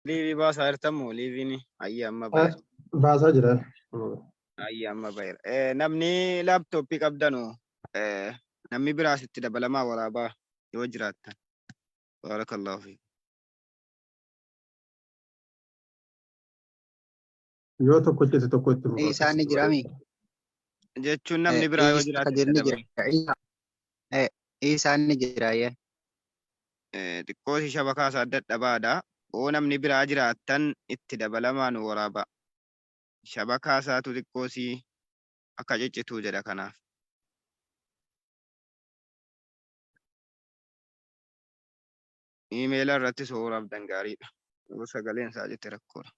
Liivi baasaa jirtamoo liiviin ayyaama bayra. baasaa jiran. Ayyaama bayra. Namni laaptooppii qabdanu namni biraas itti dabalamaa waraabaa yoo jiraattan. Barakallahu fi. Yoo tokko itti tokko itti fufa. Isaan ni jirami. Jechuun namni biraa yoo jiraate itti jira. Isaan ni jira yaa. Xiqqoo si shabakaa isaa dadhabaadha. Oo namni biraa jiraattan itti dabalamaan waraaba. Shabakaa isaatu xiqqoo si akka ciccituu jedha kanaaf. Iimeela irratti sooraaf gaariidha. Sagaleen isaa jette rakkoodha.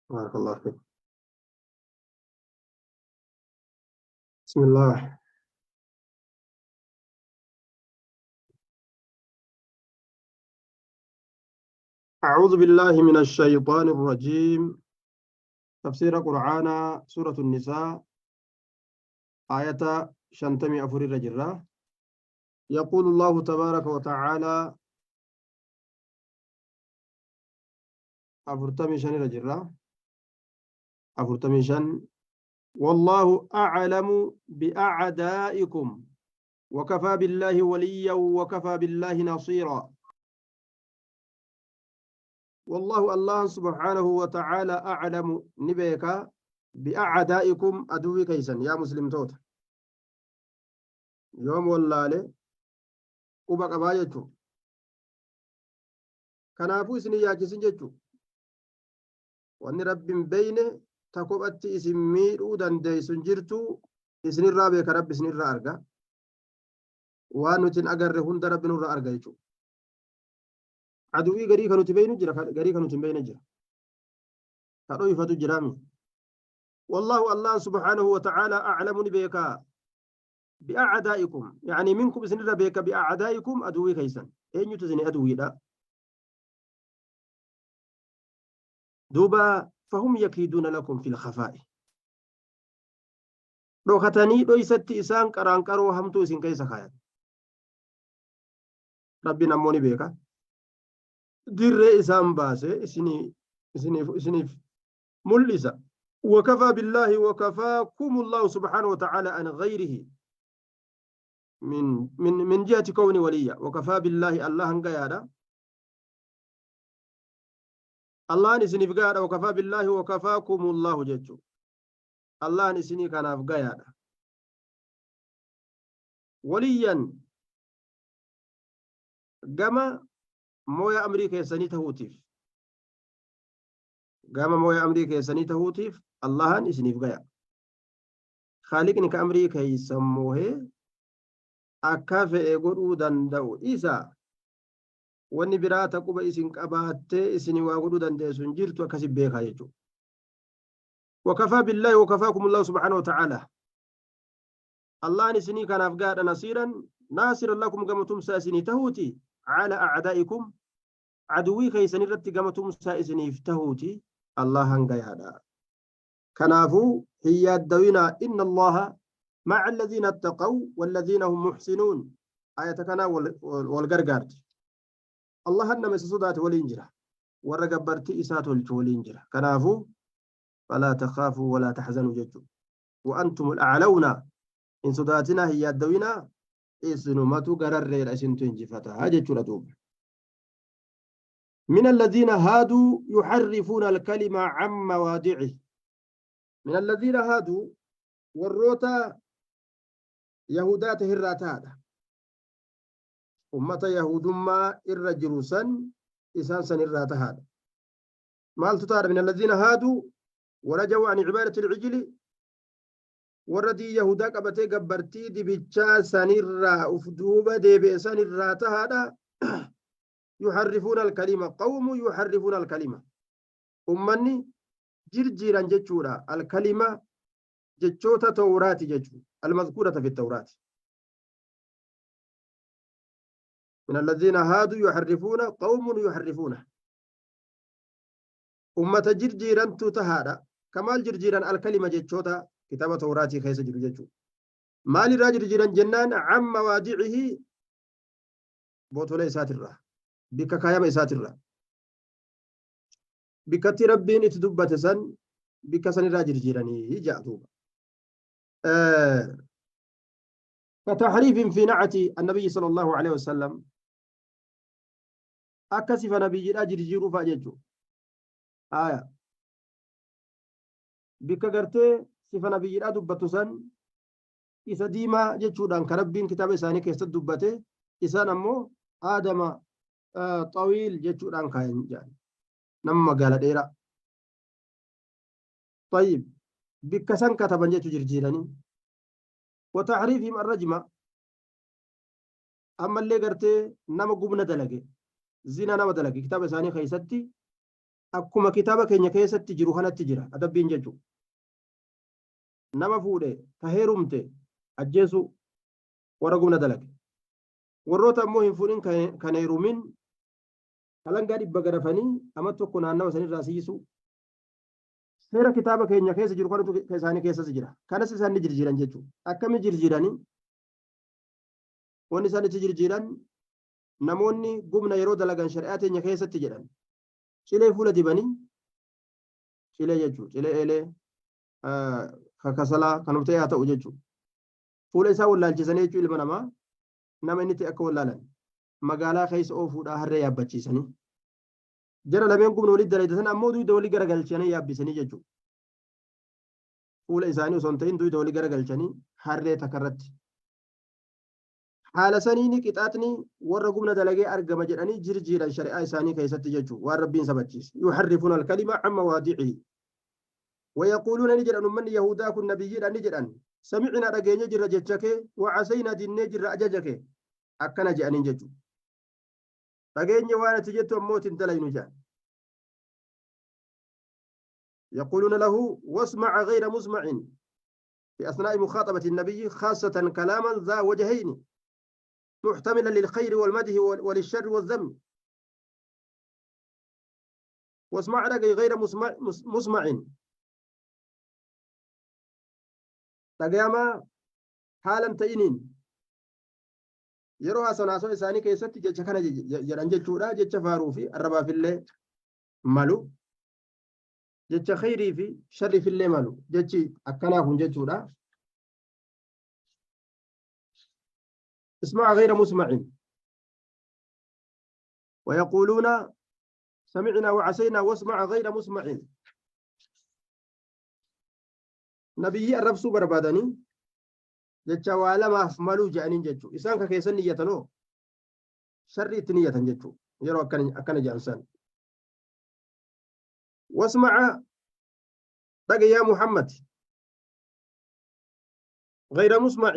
Barakallahu fiik. Bismillah. أعوذ بالله من الشيطان الرجيم. تفسير قرآن سورة النساء آية شنتمي أفر الرجرة. يقول الله تبارك وتعالى أفرتمي شن الرجرة أفرتمي شن والله أعلم بأعدائكم وكفى بالله وليا وكفى بالله نصيرا. والله الله سبحانه وتعالى أعلم نبيك بأعدائكم أدوي كيسا يا مسلم توت يوم والله قبق أبايتو كنافو إسني ياكي سنجتو وأن رب بينه تقبت إسمي رودان دي سنجرتو إسني الرابع كرب إسني الرأرقا وانوتين أقر هند رب نور أرقا يجو عدوي غري كانوا تبينوا جرا غري كانوا تبينوا جرا كانوا يفتوا جرامي والله الله سبحانه وتعالى أعلم بك بأعدائكم يعني منكم سنر بك بأعدائكم أدوي كيسا أين يتزني أدوي لا دوبا فهم يكيدون لكم في الخفاء لو ختني لو يستي إسان كران كرو همتو سين كيسا خيال ربنا موني بك dirree isaan baase isiniif mul'isa وكفى بالله وكفاكم الله سبحانه وتعالى عن غيره من جهة كون وليا وكفى بالله الله انقيادا الله نسني فقادا وكفى بالله وكفاكم الله ججو الله نسني كان فقادا وليا قام مويا أمريكا يسني تهوتيف قام مويا أمريكا يسني تهوتيف الله نسني فقايا خالقني كأمريكا يسموه أكافئ يقولوا دندو إيسا واني براتا قبا إسن قبات إسني واقولوا دندو سنجرت وكسب بيخا يجو وكفى بالله وكفاكم الله سبحانه وتعالى الله نسني كان أفقاد نصيرا ناصرا لكم قمتم ساسني تهوتي على أعدائكم عدوي كيسن رت قمتم ساسني فتهوتي الله هنقيادا كنافو هي الدوينة إن الله مع الذين اتقوا والذين هم محسنون آية كنا والقرقارت الله أنما سصدات والإنجرة ورقبرتي إسات والإنجرة كنافو فلا تخافوا ولا تحزنوا جدوا وأنتم الأعلون إن صداتنا هي الدوينة إسنمتو قرر رأسنتو انجفتها جدوا لدوب من الذين هادوا يحرفون الكلمة عن مواضعه من الذين هادوا والروتا يهودات هراتادا أمة يهود ما الرجلوسا إسانسا هراتادا مال تطار من الذين هادوا ورجوا عن عبادة العجل وردي يهودا قبتي قبرتي دي بيتشا سنرا أفدوبة دي بيسان الراتادا يحرفون الكلمة قوم يحرفون الكلمة أمني جرجيرا جتشورا الكلمة جتشوتا توراتي جتشو المذكورة في التوراة من الذين هادوا يحرفون قوم يحرفون أمة جرجيرا تتهادا كمال جرجيرا الكلمة جتشوتا كتاب توراتي خيس جتشو مال راجل جرجيرا جنان عن مواضعه بوتولي ساتر bikka kaayama isaatirra bikkatti rabbiin itti dubbate san bikka sanirraa jirjiiranii jaatuuba كتحريف في نعت النبي صلى الله عليه وسلم أكسف نبي أجر فاججو آية بك قرتي سف نبي دبتو سن إسا ديما جتشودان كربين كتاب إساني كيست دبته إسان أمو آدم طويل جتشودان كاين جان نما قال ديرا طيب بك سن كتبا جتشو جرجيراني وتعريفهم الرجمة أما اللي قرتي نما قبنا دلقي زنا نما دلقي كتاب إساني خيستي أكما كتابة كينيا كيستي جروحنا تجرى أدبين جتشو نما فودي تهيرمتي أجيسو ورقمنا دلقي warroota ammoo hin fuudhin kan heerumin halangaa dhibba garafanii amma tokko naannawa sanirraa siisu seera kitaaba keenya keessa jiru kanatu isaanii keessas jira kanas isaan ni jirjiiran jechuudha akkami jirjiiranii wanni isaan itti jirjiiran namoonni gumna yeroo dalagan shari'aa teenya keessatti jedhan cilee fuula dibanii cilee jechuudha cilee eelee kakasalaa kanuma ta'e haa ta'u jechuudha fuula isaa wallaalchisanii jechuudha ilma namaa nama inni ta'e akka wallaalan magaalaa keessa oofuudhaa harree yaabbachiisanii jara lameen gumna walitti dalaydatan ammoo duyda walii garagalchanii yaabbisanii jechuudha fuula isaanii osoo hin ta'in duyda walii garagalchanii harree takarratti haala saniini qixaaxni warra gumna dalagee argama jedhanii jirjiiran shari'aa isaanii keessatti jechuudha waan rabbiin sabachiise yuharrifuuna alkalima an mawaadicihi ويقولون نجد أن من يهودا كن نبيين نجد أن سمعنا رجينا جرى جتشك وعسينا دين جرى أججك أكنا جاء جتو رجينا وانا تجت موت تلين جاء يقولون له واسمع غير مسمع في أثناء مخاطبة النبي خاصة كلاما ذا وجهين محتملا للخير والمدح وللشر والذم واسمع غير مسمع dhagayamaa haalan ta'iniin yeroo haasanaasoo isaanii keessatti jecha kana jedhan jechuudha jecha faaruu fi arrabaafillee malu jecha khayrii fi sharriifillee malu jechi akkanaa kun jechuudha اسمع غير مسمع ويقولون سمعنا وعسينا واسمع غير مسمع نبي الربسو بربادني jecha waa lamaaf maluu jedhaniin jechuudha isaan ka keessan niyyatanoo sharri itti niyyatan jechuudha yeroo akkana jedhan wasma'a dhage yaa muhammad غير مسمع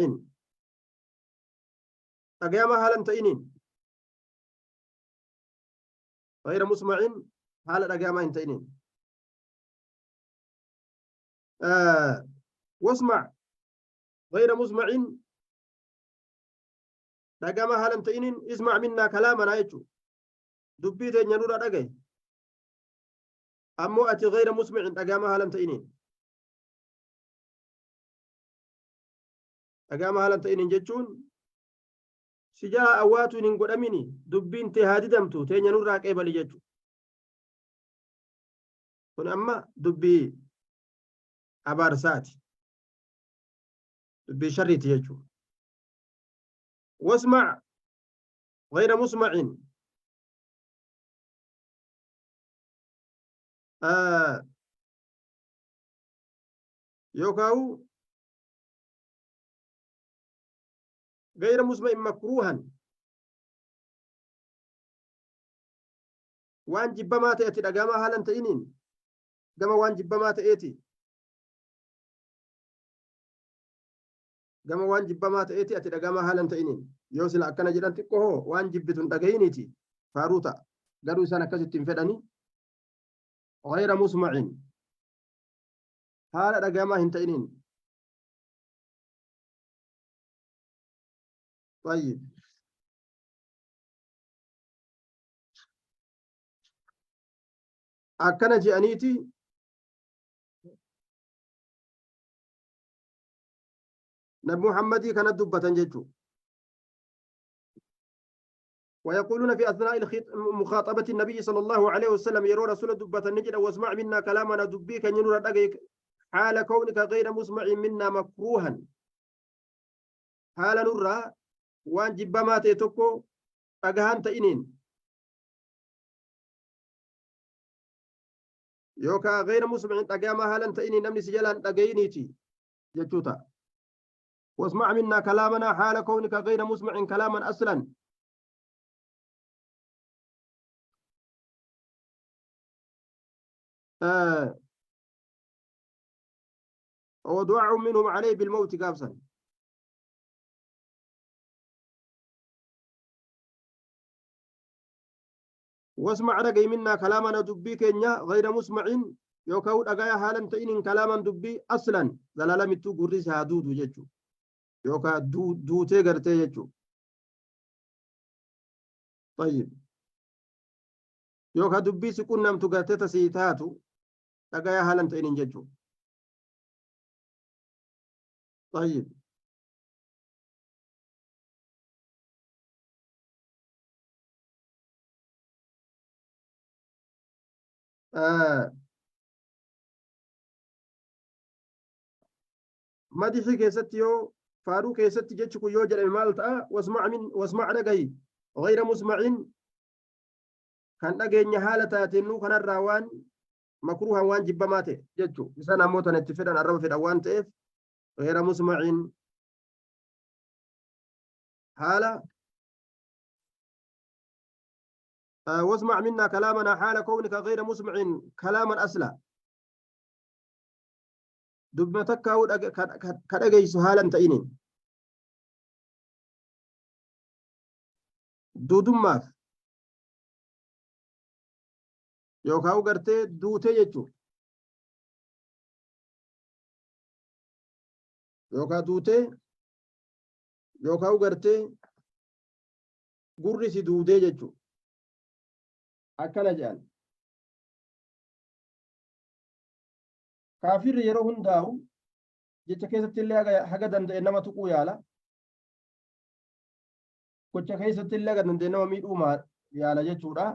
dhagayamaa haalan ta'iniin غير مسمع haala dhagayamaa hin ta'iniin واسمع غير مسمع dhagama haalan ta'iniin isma' minna kalaamana jechu dubbii teenya nurra dhagaye ammoo ati غير مسمع dhagama haalan ta'iniin dhagama haalan ta'iniin jechuun si jala awwaatuun hin godhamini dubbiin tee haa didamtu teenya nurraa qeebali jechu kun amma dubbii abaarsaati dubbii sharriiti jechuudha wasma' غير مسمع يوكاو غير مسمع مكروها وان جبما تأتي دقاما هالا تئنين قما وان جبما تأتي gama waan jibbamaa ta'eeti ati dhagamaa haalan ta'iniin yoo sila akkana jedhan xiqqoo hoo waan jibbitun dhagayiniiti faaruu ta'a garuu isaan akkasitti hin fedhani غير مسمع haala dhagamaa hin ta'iniin طيب akkana je'aniiti nabi muhammadii kana dubbatan jechuudha ويقولون في أثناء مخاطبة النبي صلى الله عليه وسلم يرى رسول دبة النجد واسمع منا كلامنا دبيك ينور الأجيك حال كونك غير مسمع منا مكروها حال نرى وان جبما تيتوكو أجهان تئنين يوكا غير مسمع أجاما حالا تئنين نمني سجلان أجينيتي جتوتا واسمع منا كلامنا حال كونك غير مسمع كلاما أصلا ودعاء منهم عليه بالموت قابسا واسمع رقي منا كلامنا دبي كينيا غير مسمع يوكاو دغايا حالا تئن كلاما دبي اصلا زلالا متو غريس هادود جچو يوكا دوتي غرتي جچو طيب يوكا دبي سكون نمتو غرتي تسيتاتو دغايا حالا تئن جچو طيب مدحي كيستي يو فارو كيستي جچو يو جرى مالتا واسمع رقي غير مسمع كان دغينيا حالتاتنو كان الراوان مكروها وان جبماته جچو إسانا موتا نتفدان الرب في الأوان تيف غير مسمع حالة واسمع منا كلامنا حال كونك غير مسمع كلاما أصلا دبتك كدغيس حالا تئنين دودماف يوكاو غرتي دوتي جچو يوكا دوتي يوكاو غرتي غرسي دودي جچو akkana jedhan kaafirri yeroo hundaa'u jecha keessatti illee haga danda'e nama tuquu yaala gocha keessatti illee haga danda'e nama miidhuu yaala jechuudha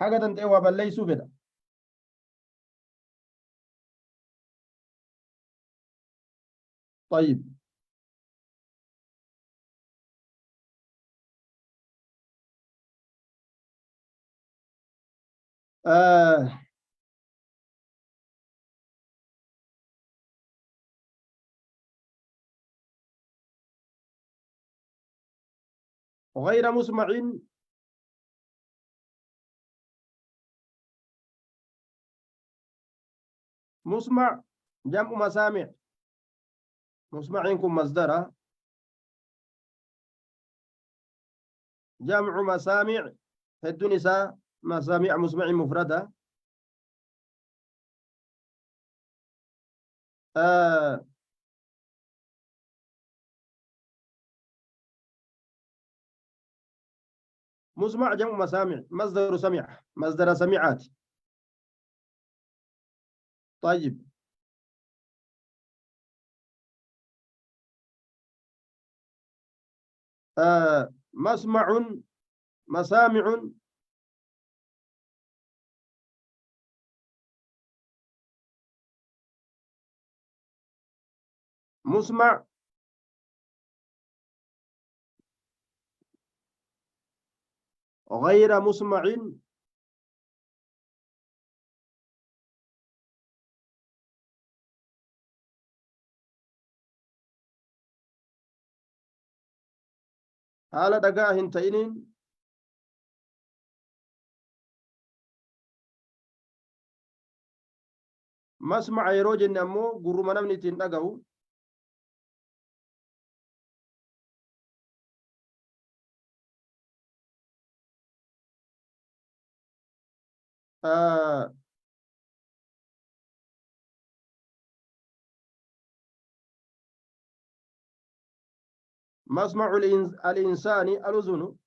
haga danda'e waa balleeysuu fedha طيب غير مسمع مسمع جمع مسامع مسمعكم مصدر جمع مسامع الدنساء مسامع مسمع مفردة مسمع جمع مسامع مصدر سمع مصدر سمعات طيب مسمع مسامع مسمع غير مسمع haala dhagaa hin ta'iniin masmaca yeroo jenne ammoo gurruma namni ittiin dhaga'u مسمع الإنسان الأذن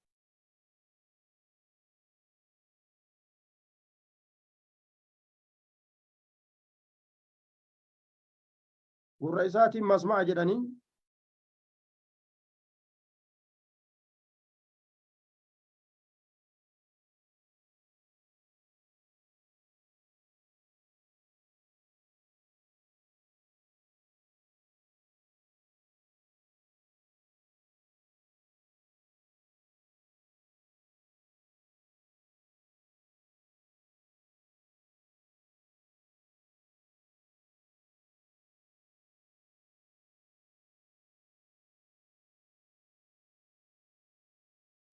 gurra isaatiin masma'a jedhanii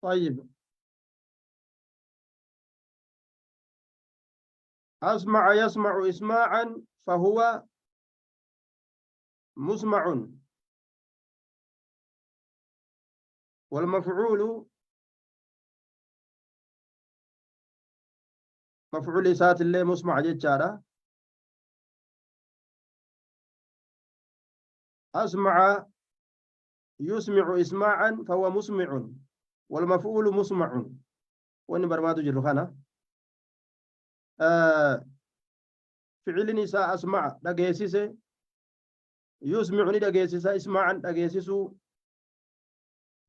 طيب أسمع يسمع إسماعا فهو مسمع، والمفعول مفعول سات اللي مسمع جتشارا. أسمع يسمع إسماعا فهو مسمع، والمفعول مسمع. وإن برماتو جرخانا فعل نساء أسمع دقيسيس، يسمعني دقيسيس، إسماعا دقيسيسو،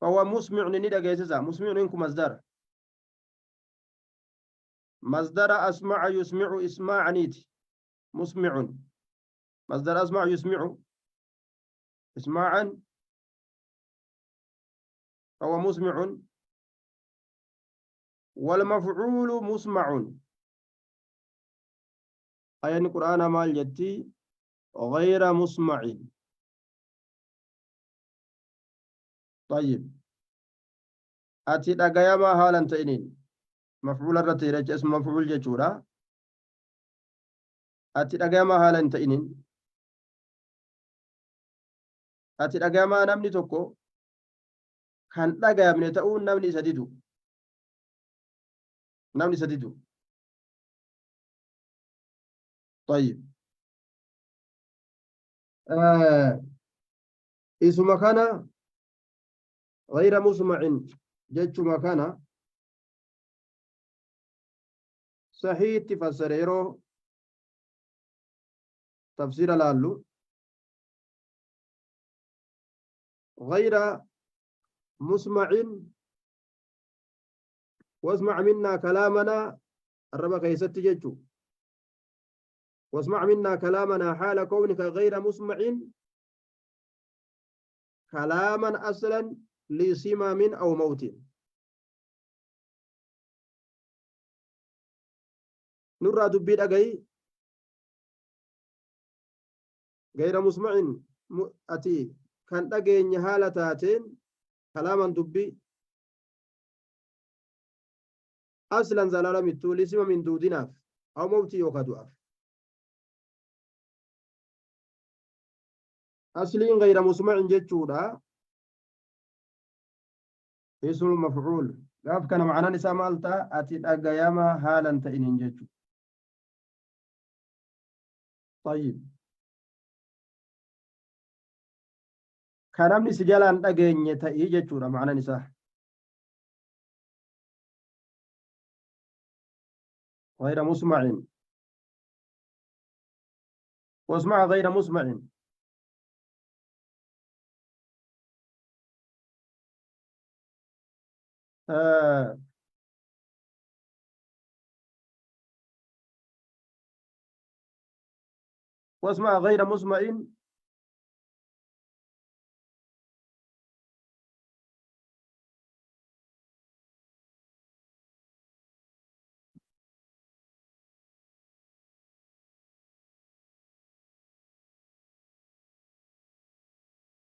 فهو مسمع دقيسيس. مسمع إنكم مصدر، مصدر أسمع يسمع إسماعا نيتي مسمع، مصدر أسمع يسمع إسماعا فهو مسمع، والمفعول مسمع. آية القرآن مال جتي غير مسمع. طيب أتي دقيما حالا تئنين مفعول الرتيرج اسم مفعول جتورا. أتي دقيما حالا تئنين أتي دقيما نمني توكو كان دقيما تؤون نمني سديدو، نمني سديدو. طيب اسم كان غير مسمع جتش مكان صحيح تفسر يرو تفسير لالو غير مسمع واسمع منا كلامنا الربا كيست جتشو، واسمع منا كلامنا حال كونك غير مسمع كلاما أصلا لسمم أو موت. نرى دبي دقي غير مسمع أتي كان دقي حالة تاتين كلاما دبي أصلا زلال متو لسمم دودناف أو موت يوكدواف. أصلين غير مسمع جتشودا اسم المفعول قاف كان معنا نساء مالتا أتي دقيما حالا تئنين جتشو. طيب كلامني سجلان دقيني تأيي جتشودا معنا نساء غير مسمع واسمع غير مسمع. آه واسمع غير مسمع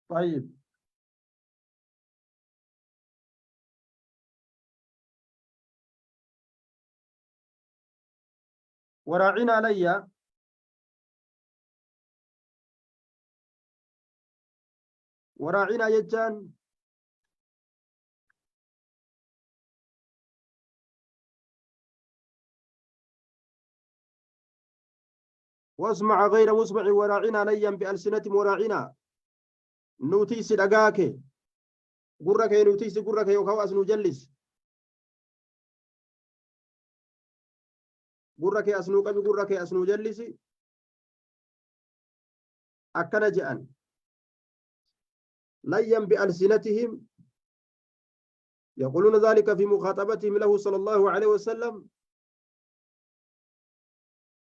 طيب وراعين علي وراعين يجان واسمع غير مسمع وراعين علي بألسنة وراعنا نوتيس دقاك قرك نوتيس قرك يوكاو أسنو جلس قرك أسنو قبي قرك أسنو جلس أكنا جأن ليا بألسنتهم يقولون ذلك في مخاطبتهم له صلى الله عليه وسلم.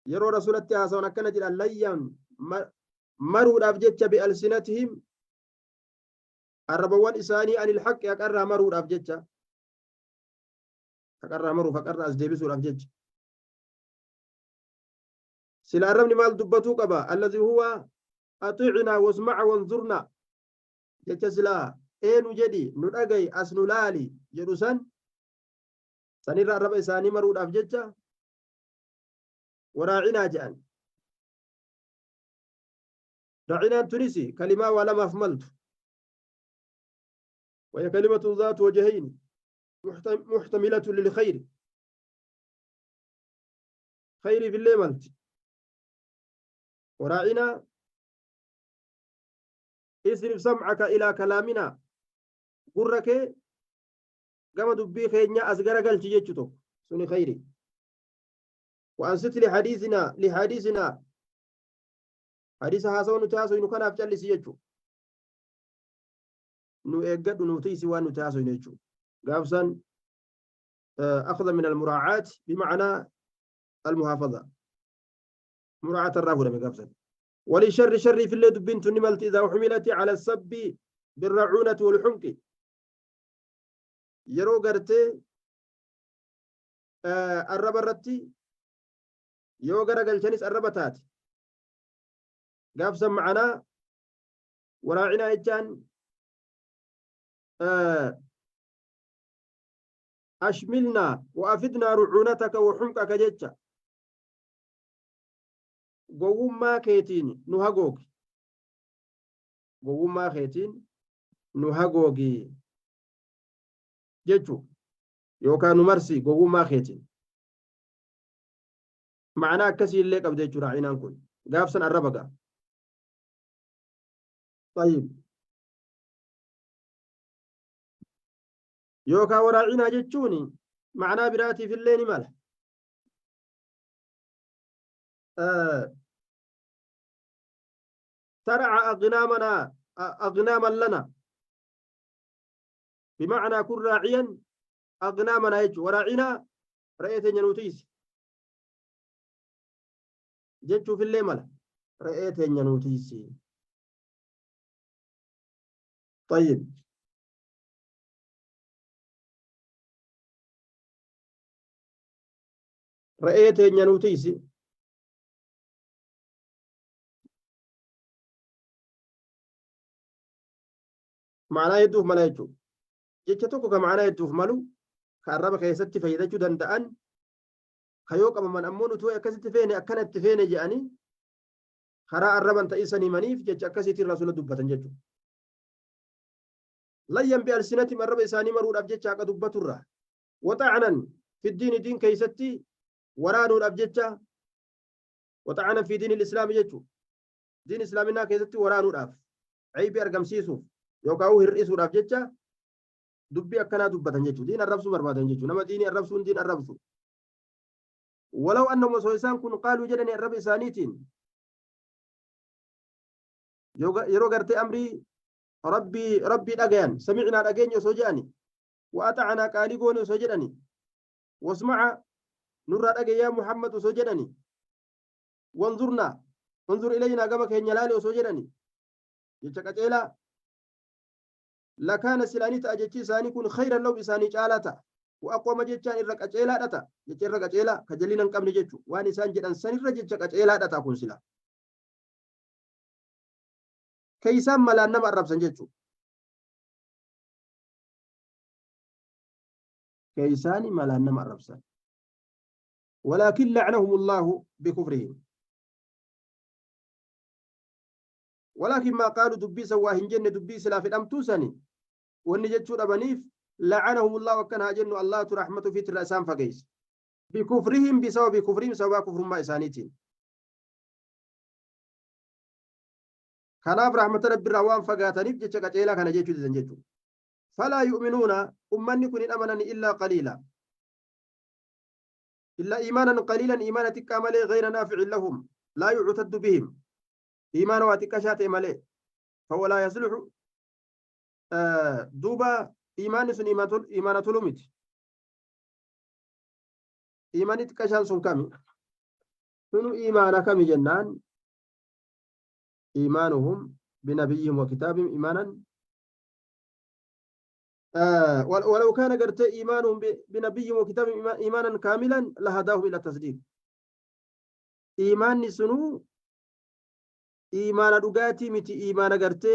يرو رسول التهاسون أكنا جأن ليا مروا الأفجج بألسنتهم الربوان إساني عن الحق يقرر مروا الأفجج فقرر مروا فقرر أزديبسوا الأفجج سلا الرمن مال دبتو قبا الذي هو أطيعنا واسمع وانظرنا جتش سلا eenu jedhi nu dhagayi as nu laali jedhu sanirra arraba isaanii maruudhaaf jecha waraacinaa jedhan. racinaan tunis kalimaa waa lamaaf maltu. وهي كلمة ذات وجهين محتملة للخير خير في الليملت وراعنا اصرف سمعك إلى كلامنا قرك كما دبي خينيا أصغر قلت جيتشتو سوني خيري وأنصت لحديثنا حديث هاسون نتاسو إنو كان أفجال سيجتشو nu eeggadhu nuti waan nuti haasofne jechuudha. Gaafsan أخذ من المراعاة بمعنى المحافظة مراعاة الرافضة بقفزة ولشر شر في الليل بنت نملت إذا حملت على السب بالرعونة والحنق يرو قرتي الرب الرتي يو قرق الجنس الربتات قفزة معنا وراعنا إجان أشملنا وأفدنا رعونتك وحمقك جتة قوما كيتين نهاقوك قوما كيتين نهاقوكي جتو يوكا نمرسي قوما كيتين معناه كسي اللي قبل جتو راعينا نكون قافسا الربقة. طيب يوكا وراعينا جتشوني معناه براتي في الليل ماله ترعى أغناما لنا بمعنى كن راعيا أغنامنا يجو وراعينا رأيت ينوتيس جتشو في الليل ماله رأيت ينوتيس. طيب رأيت ينوتيس معناه يدوف ملايكو جتشتوكو كمعناه يدوف ملو كاربا كيست فايدتشو دندأن كيوك أما من أمون توي أكست فيني أكنت فيني جاني خراء الربن تأيسني منيف جتش أكسيتي الرسول دبة جتشو لين بألسنة من رب إساني مرود أبجتش أكا دبة الرا وطعنا في الدين دين كيستي ورانو الأبجتش وطعنا في دين الإسلام جتشو دين إسلامنا كيستي ورانو الأف عيب أرقم سيسوف يوكاو هرئيسو الأبجتش دبي أكنا دبة جتشو دين الربسو بربادا جتشو نما دين الربسو دين الربسو ولو أنهم وسويسان كن قالوا جدني الرب إسانيتين يرو غرتي أمري ربي دغيان سمعنا دغين يسوجاني وأطعنا قاليغون يسوجدني واسمع نور دغ يا محمد يسوجدني وانظر إلينا كما كان يلالي يسوجدني يتقتلا لكان سلاني تأجتي ساني كن خيرا لو إساني جالتا وأقوم جتان الرق أجيلا دتا جتان الرق أجيلا كجلينا قبل جتو واني سان جدان سان الرق أجيلا دتا كن سلا كيسان ملا نما الرب سنجتو كيسان ملا نما الرب سن ولكن لعنهم الله بكفرهم ولكن ما قالوا دبي سواهن جن دبي سلا في الأمتوسني ونجتو ربنيف لعنهم الله وكان هاجن الله رحمته في الرسام فقيس بكفرهم بسبب كفرهم سواء كفر ما إسانيتين كناف رحمة رب الروان فقاتنيف جتشا قتيلا كان جيتشو دزنجتو فلا يؤمنون أمني كن أمنني إلا قليلا إلا إيمانا قليلا إيمانا تكامل غير نافع لهم لا يعتد بهم إيمان واتكشات ملي فهو لا يصلح دوبا إيمان سن إيمان تلومت إيمان تكشان سن كامي سنو إيمان كامي جنان إيمانهم بنبيهم وكتابهم إيمانا ولو كان قرت إيمانهم بنبيهم وكتابهم إيمانا كاملا لهداهم إلى التصديق إيمان سنو إيمان دقاتي متي إيمان قرت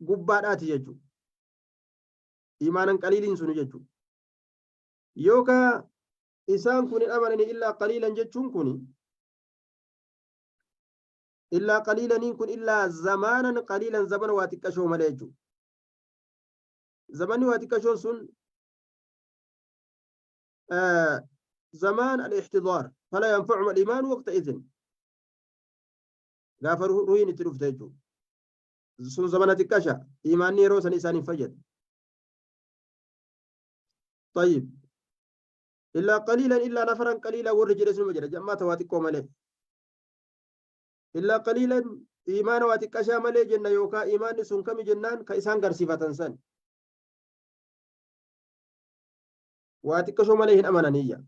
gubbaadhaati jechuudha. Imaanan qaliiliin sun jechuudha. Yookaan isaan kun hin amanani illaa qaliilan jechuun kun illaa qaliilaniin kun illaa zamaanan qaliilan zamana waa xiqqashoo malee jechuudha. Zamanni waa xiqqashoon sun زمان الاحتضار فلا ينفعهم الإيمان وقتئذ غافر روين تلوف تيجو سن زمانة الكشا إيماني روسا إنسان فجد طيب إلا قليلا إلا نفرا قليلا ورجل اسم مجرى جمع تواتيكو ملي إلا قليلا إيمان واتكشا ملي جنة يوكا إيمان سن كم جنان كإسان قرسيفة سن واتكشو مليهن أمانانية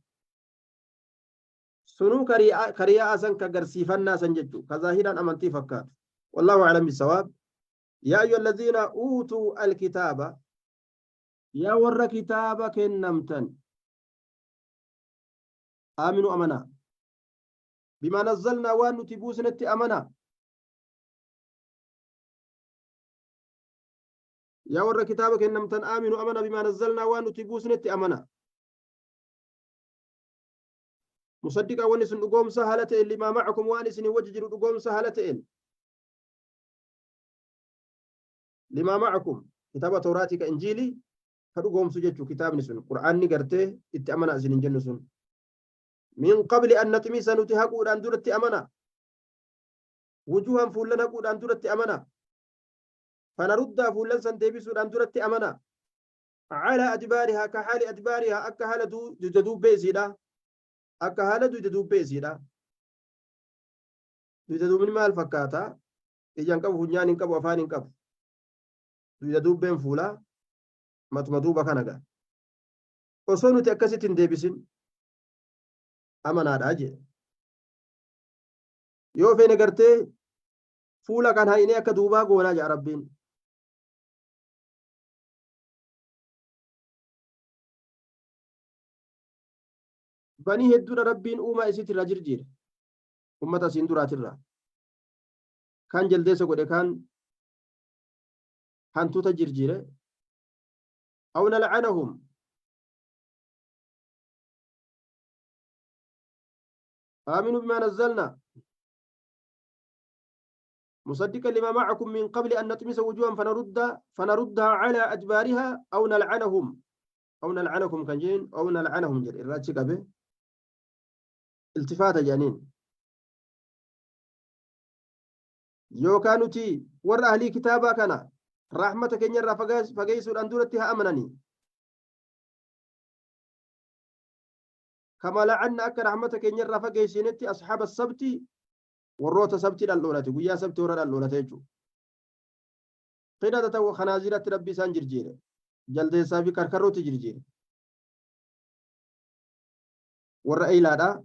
سنو كرياء سن كقرسيفنا سنججو كظاهرا أمانتي فكات والله أعلم بالصواب يا أيها الذين أوتوا الكتاب يا ور كتابك نمتن آمنوا أمنا بما نزلنا وان نتبوس نتي أمنا يا ور كتابك نمتن آمنوا أمنا بما نزلنا وان نتبوس نتي أمنا مصدقا ونسن دغوم سهلته لما معكم وانسن وججر دغوم سهلته لما معكم كتاب توراتك انجيلي فدغوم سججو كتاب نسن قران نغرته اتامنا ازن جنسن من قبل ان نطمس نتهقوا دان درت امنا وجوها فولنا قودان درت امنا فنرد فولن سن ديبسو دان درت امنا على ادبارها كحال ادبارها اكحال دو بيزيدا akka haala duyda dubbeesiidha. Duyda duubni maal fakkaata? Ijaan qabu, funyaan hin qabu, afaan hin qabu. Duyda dubbeen fuulaa matuma duuba kana ga'a. Osoo nuti akkasitti hin deebisin amanaadhaa jedhe. Yoo feene gartee fuula kan hainee akka duubaa goonaa jedha Rabbiin. Banii hedduudha Rabbiin uumaa isitti irraa jirjiire. Ummata isiin duraatirraa. Kan jaldeessa godhe kan hantuuta jirjiire. Aw nal'anahum. آمنوا بما نزلنا مصدقا لما معكم من قبل أن نطمس وجوها فنردها على أدبارها أو نلعنهم كنجين أو نلعنهم جل الراتش قبه التفات جانين يو كانوا تي ور أهلي كتابا كان رحمة كنير فقيس الأندورتها أمنني كما لعنا أكا رحمة كنير فقيسينتي أصحاب السبت وروت سبت الأولى ويا سبت ورا الأولى تيجو قيل تتو خنازيرة ربي سان جرجير جلد سافي كركرو تجرجير ورا إيلادا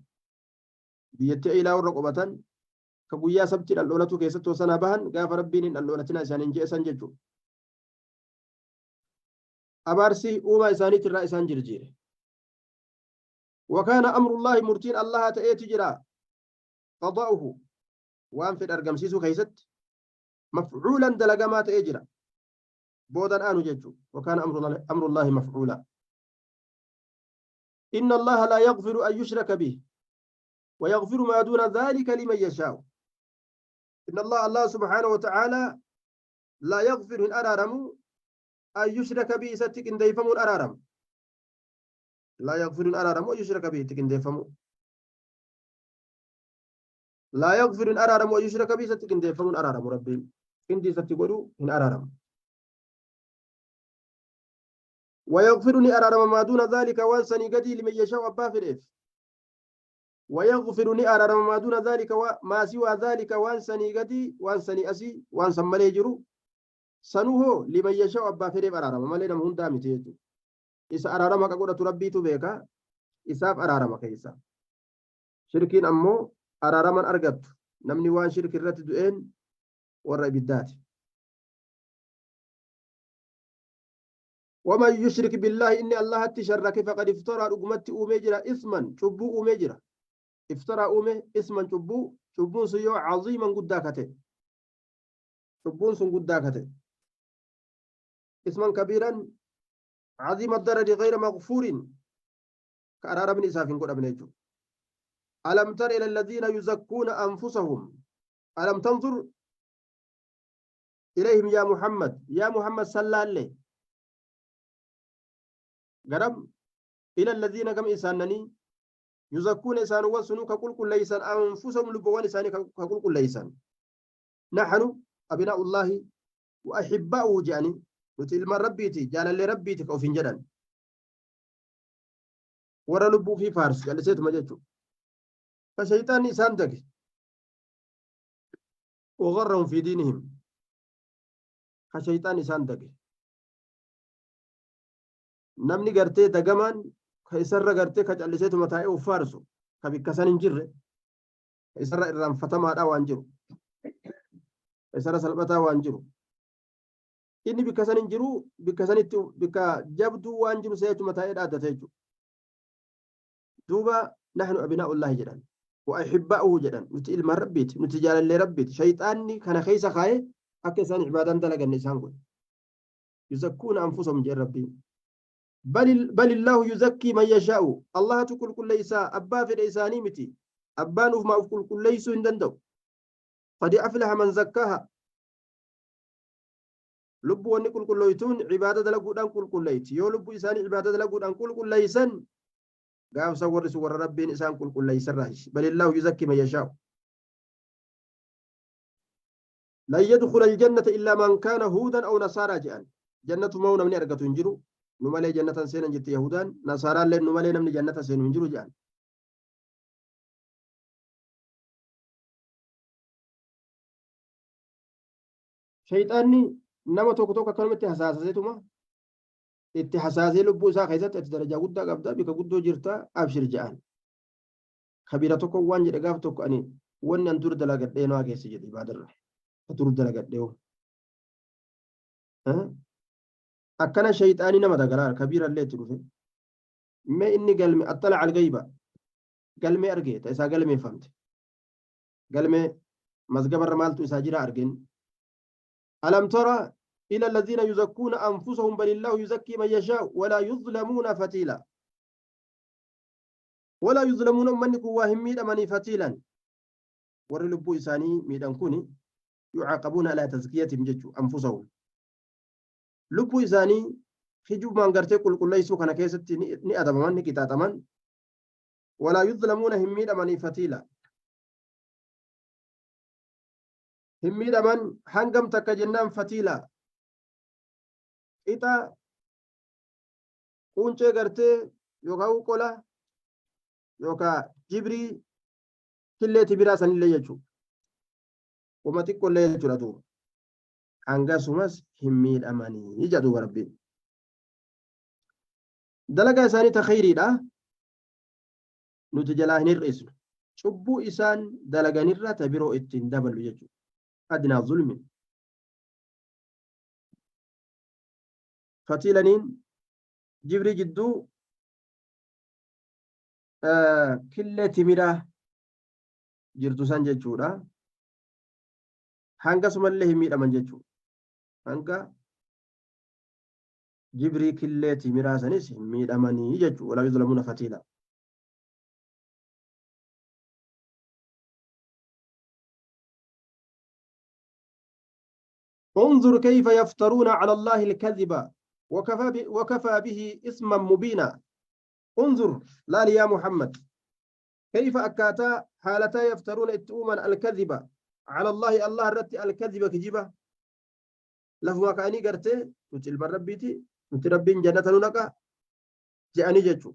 بيت إيلا ورقبة كويا سبت الأولى كيست وسنا بهن قاف ربين الأولى تناسان إنجي سان جرجو أبارسي أوما إساني ترى إسان جرجير وكان أمر الله مرتين الله تأتي جرا قضاؤه وان في الأرقام سيسو كيست مفعولا دلقامات إجرا بودا آنو ججو وكان أمر الله مفعولا إن الله لا يغفر أن يشرك به ويغفر ما دون ذلك لمن يشاء إن الله سبحانه وتعالى لا يغفر إن أرارم أن يشرك به ستك إن ديفم الأرارم لا يغفر إن أرارم ويشرك به تكن ديفم لا يغفر إن أرارم ويشرك به ستكن ديفم أرارم ربي إندي ستقولوا إن أرارم ويغفرني أرارم ما دون ذلك وانسني قدي لمن يشاء أبا في الإف ويغفرني أرارم ما دون ذلك وما سوى ذلك وانسني قدي وانسني أسي وانسن مليجرو سنوه لمن يشاء أبا في الإف أرارم ملينا مهون دامي تيجو إسا أرارم كقولة ربي تبيكا إساف أرارم كيسا شركين أمو أرارم أرقبت نمني وان شرك الرت دوئين والربيدات ومن يشرك بالله إن الله تشرك فقد افترى رقمت أوميجرا إثما شبو أوميجرا افترى أومي إثما شبو سيو عظيما قداكته شبون سن قداكته اسما كبيرا عظيم الدرجة غير مغفور كأرار من إساف قد أبنيته ألم تر إلى الذين يزكون أنفسهم ألم تنظر إليهم يا محمد صلى الله قرم إلى الذين كم إسانني يزكون إسان وسنو كقول ليسان أنفسهم لبوان إساني كقول ليسان نحن أبناء الله وأحباؤه جاني نتلم ربيتي جال اللي ربيتي كوفين جدًا ورا لبو في فارس جلسيت مجتو فشيطان إسان دق وغرهم في دينهم فشيطان إسان دق نمني قرتي دقمان كيسر قرتي كجلسيت متاعي وفارسو كبكسان انجر كيسر إرام فتما دا وانجرو كيسر سلبتا وانجرو إني بكسان انجرو بكسان بك جبدو وانجرو سيتو متاعي دا تتيجو دوبا نحن أبناء الله جدًا وأحباؤه جدًا نتي إلما ربيت نتي جال اللي ربيت شيطاني كان خيس خاي أكسان عبادة دلق النسان قل يزكون أنفسهم جل ربي بل الله يزكي من يشاء الله تقول كل ليس أبا في الإنساني متي أبان ما أقول كل ليس هندندو قد أفلح من زكاها لب ونقول كل ليتون عبادة دلقوا أن كل ليت يو لب إنسان عبادة دلقوا أن كل ليسن قام صور ربي إنسان كل ليس الرئيس بل الله يزكي من يشاء لا يدخل الجنة إلا من كان هودا أو نصارى جاء جنة مونا من أرقة انجرو نمالي جنة سينا جت يهودان نصارى لين نمالي نمني جنة سينا انجرو جاء شيطاني نما توك توك كلمة حساسيتما اتحساسي لبو سا خيزت درجة قد قبدا بك قدو جرتا أبشر جاء خبيرة توك وان جد قاب توك أني وان أنتور دلقت دينو آگي سجد عبادر أنتور دلقت ديو أكنا شيطاني نما دقلال كبيرة اللي تروفي ما إني قلمي أطلع على الغيبة قلمي أرقيت إسا قلمي فهمت قلمي مزقب الرمالتو إسا جرا أرقين ألم ترى إلى الذين يزكون أنفسهم بل الله يزكي من يشاء ولا يظلمون فتيلا ولا يظلمون من كواهم ميدا مني فتيلا ورلبو إساني ميدان كوني يعاقبون على تزكيتهم ججو أنفسهم لبو إساني خجوب من قرتي كل ليسو كان كيستي ني أدمان ني كتاتمان ولا يظلمون هميدا مني فتيلا هميدا من حنقم تك جنان فتيلا إتا قونچه قرتي يوكاو قولا يوكا جبري كليتي براسن اللي يجو وما تقول لي يجو لدو hanga sumas hin miidhamanii jedhu rabbiin dalagaa isaanii ta khayriidha nuti jalaa hin hir'isnu cubbuu isaan dalaganirra ta biroo ittiin dabalu jechuudha adnaa zulmin fatiilaniin jibri jidduu killee timiraa jirtu san jechuudha hanga sumallee hin miidhaman jechuudha hanga jibrii killeeti miraasanis hin miidhamanii jechuudha walaa yuzlamuuna fatiila انظر كيف يفترون على الله الكذب وكفى به اسما مبينا انظر لا يا محمد كيف أكاتا حالتا يفترون اتؤمن الكذب على الله الرت الكذب كجبه لفما كاني قرتي نتل مربيتي نتربين جنة نقا جاني جتشو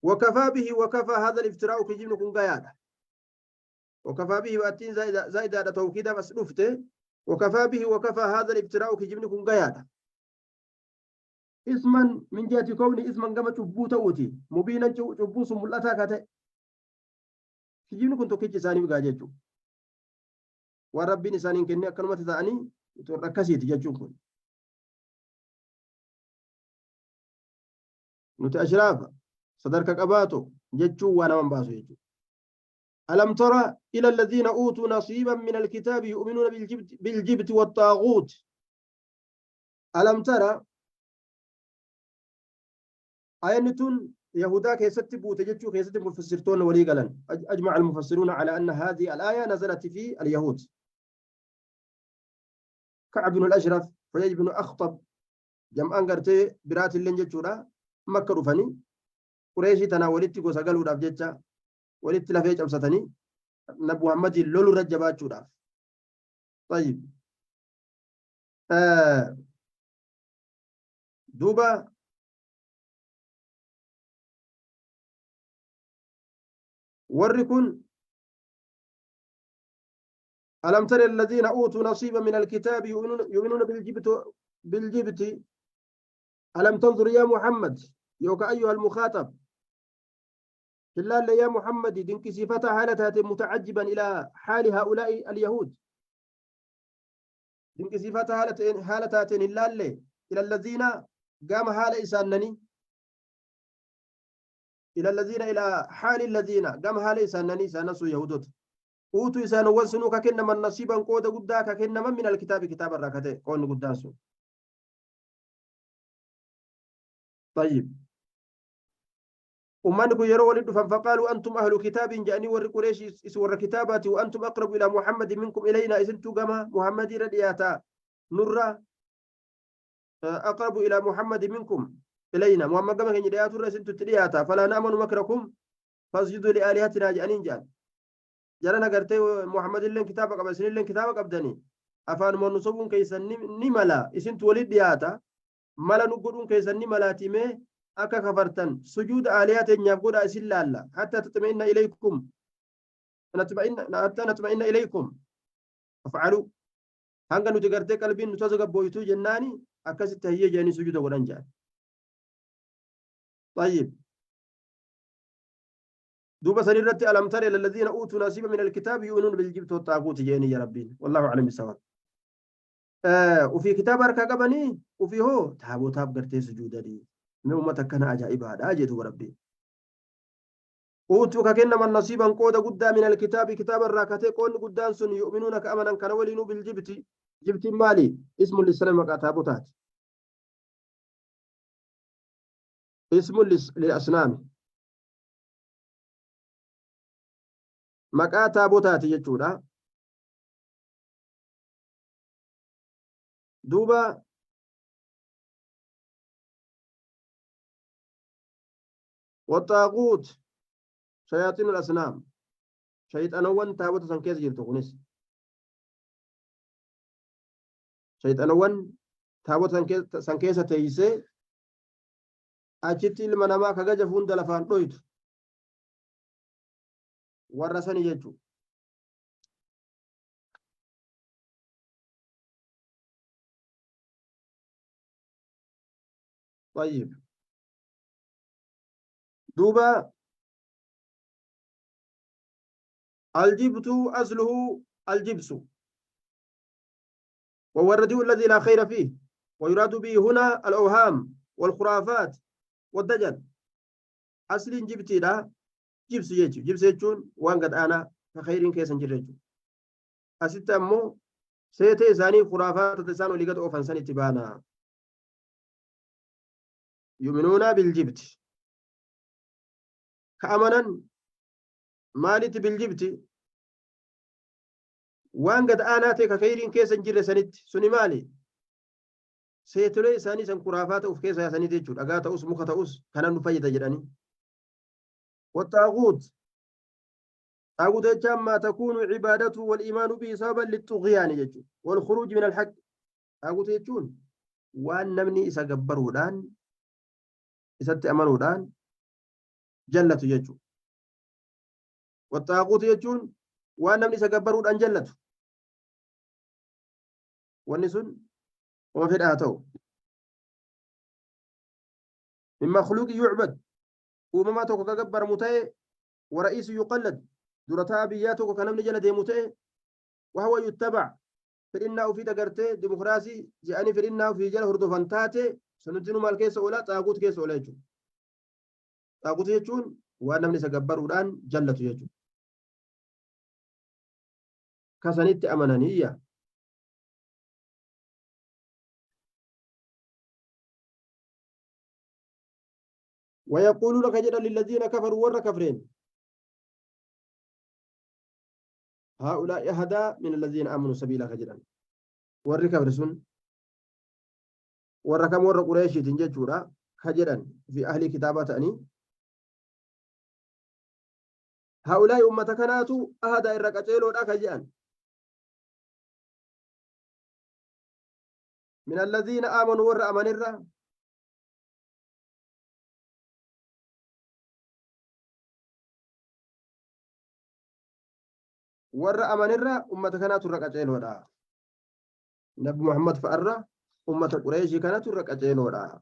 وكفى هذا الافتراء كجبن كن قيادة وكفى به واتين زائدة توكيدة بس نفته وكفى هذا الافتراء كجبن كن قيادة اسما من جهة كوني اسما كما تشبو توتي مبينا تشبو سمولتا كاتي كجبن كن توكيج ساني بقاجتشو وربي نسانين كني أكلمة ثاني تركزيت جاكم نت أشراف صدرك قباتو جتشو وانا من باسو يجو ألم ترى إلى الذين أوتوا نصيبا من الكتاب يؤمنون بالجبت والطاغوت ألم ترى آية يهودا كيست بوتجتشو كيست مفسرتون ولي قالن أجمع المفسرون على أن هذه الآية نزلت في اليهود كعب بن الأشرف فيج بن أخطب جمعان قرتي برات اللين جتشورا مكة رفني قريشي تناولتي قوسقلوا داف جتشا ولت لفيج أمستني نبو محمد لولو رجبات شورا طيب آه دوبا وركن ألم تر الذين أوتوا نصيبا من الكتاب يؤمنون بالجبت ألم تنظر يا محمد يوك أيها المخاطب هلال يا محمد دينك صفتها حالة متعجبا إلى حال هؤلاء اليهود دينك صفتها حالة هلال إلى الذين قام حال إسانني إلى الذين إلى حال الذين قام حال إسانني سانسوا يهودوت أوتوا إسان وسنو ككنما نصيبا قود قدا ككنما من الكتاب كتاب الراكته قون قداسو طيب ومن يروا ولد فقالوا أنتم أهل كتاب جاني ور قريش ور كتابات وأنتم أقرب إلى محمد منكم إلينا إذن كما محمد ردياتا نرى أقرب إلى محمد منكم إلينا محمد كما كان يديات رسنت تدياتا فلا نأمن مكركم فاسجدوا لآلهتنا جانين جان جرنا قرتي محمد لين كتابك قبل سنين لين كتابك أبدني أفان من نصبون كيسن نملا إذن تولد دياتا ملا نقولون كيسن نملا تيمه أكا كفرتن سجود آلهة يقول أسل الله حتى تطمئن إليكم حتى نطمئن إليكم أفعلوا هنگا نتقرتي قلبين نتوزق بويتو جناني أكست هي جاني سجود ورنجان طيب دوبا سنرتي ألم تر إلى الذين أوتوا نصيبا من الكتاب يؤمنون بالجبت والطاغوت جاني يا ربي والله أعلم بالصواب وفي كتاب أركا قبني وفي هو تاب قرتي سجود دي من أمتك كان عجائب هذا أجد ربي أوتوا ككنما نصيبا قود قد من الكتاب كتاب الراكتي قول قدان سن يؤمنون كأمنا كان ولينو بالجبت جبت مالي اسم للسلام كتابوتات اسم للأصنام مكاتابوتات يجودا دوبا والطاغوت شياطين الأصنام شيطانوان تابوت سنكيس جرتو كنس شيطانوان تابوت سنكيس تيسي أجتي المنما كجا فوند لفان دويت ورسني يجو طيب دوبا الجبت أصله الجبس وهو الرديء الذي لا خير فيه ويراد به هنا الأوهام والخرافات والدجل أصل جبتي لا جبس يجو جبس يجون وان قد أنا كخير كيسن جرجو أسيت أمو سيتي ثاني خرافات تسانو لقد أوفن سنة تبانا يؤمنون بالجبت كأمنا مالت بالجبت waan gad aanaa ta'e ka khayriin keessa hin jirre sanitti suni maali seetolee isaanii san kuraafaa ta'uuf keessa yaasaniiti jechuudha dhagaa ta'us muka ta'us kanan nu fayyada jedhanii والطاغوت طاغوت جام ما تكون عبادته والإيمان به سببا للطغيان يجو والخروج من الحق طاغوت يجون وان نمني إسا قبرودان إسا تأمنودان جنة يجو والطاغوت يجون وان نمني إسا قبرودان جنة والنسون وما في الآتو من مخلوق يعبد ومما توكو كقبر متأي ورئيس يقلد درتا بياتو كنم نجل دي متأي وهو يتبع فإنه في دقرتي ديمقراسي جاني فإنه في جل هردوفان تاتي سنتنو مال كيس أولا طاغوت كيس أولا يجو طاغوت يجون وأنا من سقبر الآن جلة يجو كسنت أمانانية ويقولون كجدا للذين كفروا ور كفرين هؤلاء أهدى من الذين آمنوا سبيلا كجدا ور كفرسون ور كم ور قريش تنججورا كجدا في أهل كتابة أني هؤلاء أمة كانت أهدى الركعتين ولا كجدا من الذين آمنوا ور أمن الرّ ور أمن الرّ أمة كانت الركعتين ولا نبي محمد فأرّ أمة قريش كانت الركعتين ولا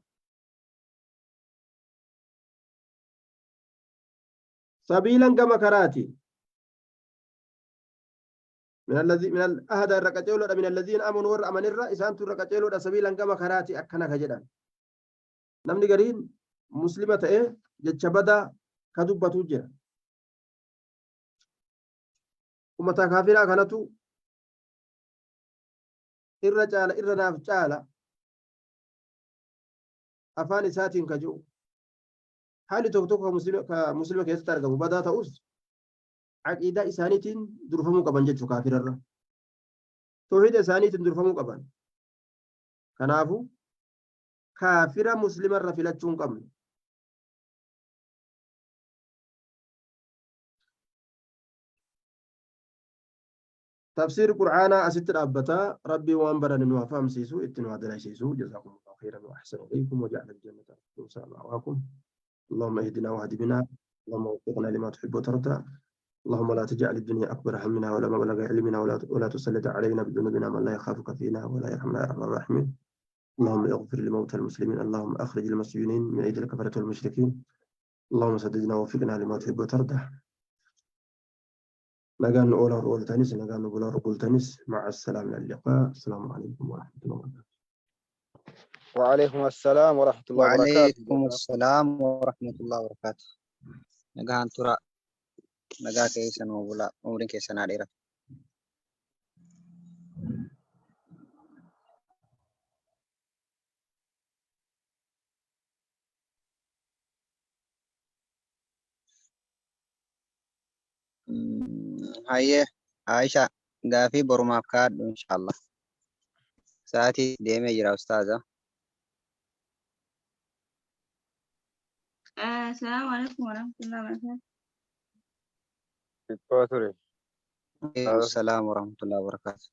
سبيلا كما كراتي من الأهدى الركعتين ولا من الذين آمنوا ور أمن الرّ إسان الركعتين ولا سبيلا كما كراتي أكنا كجدا نمني قرين مسلمة إيه جتشبدا كدبتو جرا أمة كافرة كانت irra caala irra naaf caala afaan isaatiin ka jiru haalli tokko tokko ka muslima keessatti argamu badaa ta'us aqiidaa isaaniitiin durfamuu qaban jechuu kaafirarra tawhiida isaaniitiin durfamuu qaban kanaafu kaafira muslimarra filachuu hin qabnu تفسير القرآن أسيت الأبتا ربي وأنبرا وفهم سيسو اتنوا دلائسيسو جزاكم الله خيرا وأحسن إليكم وجعل الجنة وسع معكم اللهم اهدنا واهد بنا اللهم وفقنا لما تحب وترضى اللهم لا تجعل الدنيا أكبر همنا ولا مبلغ علمنا ولا تسلط علينا بذنوبنا من لا يخافك فينا ولا يرحمنا يا أرحم الراحمين اللهم اغفر لموتى المسلمين اللهم أخرج المسجونين من أيدي الكفرة والمشركين اللهم سددنا ووفقنا لما تحب وترضى نجان أولى رول تنس نجان أولى رول تنس مع السلامة إلى اللقاء السلام عليكم ورحمة الله وبركاته وعليكم السلام ورحمة الله وبركاته وعليكم السلام ورحمة الله وبركاته نجاhan tura nagaa keessa nuu bula umriin keessa naa dheeratu hayyee Aisha gaafii borumaaf kaadhu inshallah sa'aatii deemee jira ustaaza السلام عليكم ورحمة الله وبركاته. الفاتوري Waalaikumsalam warahmatullahi wabarakatuh.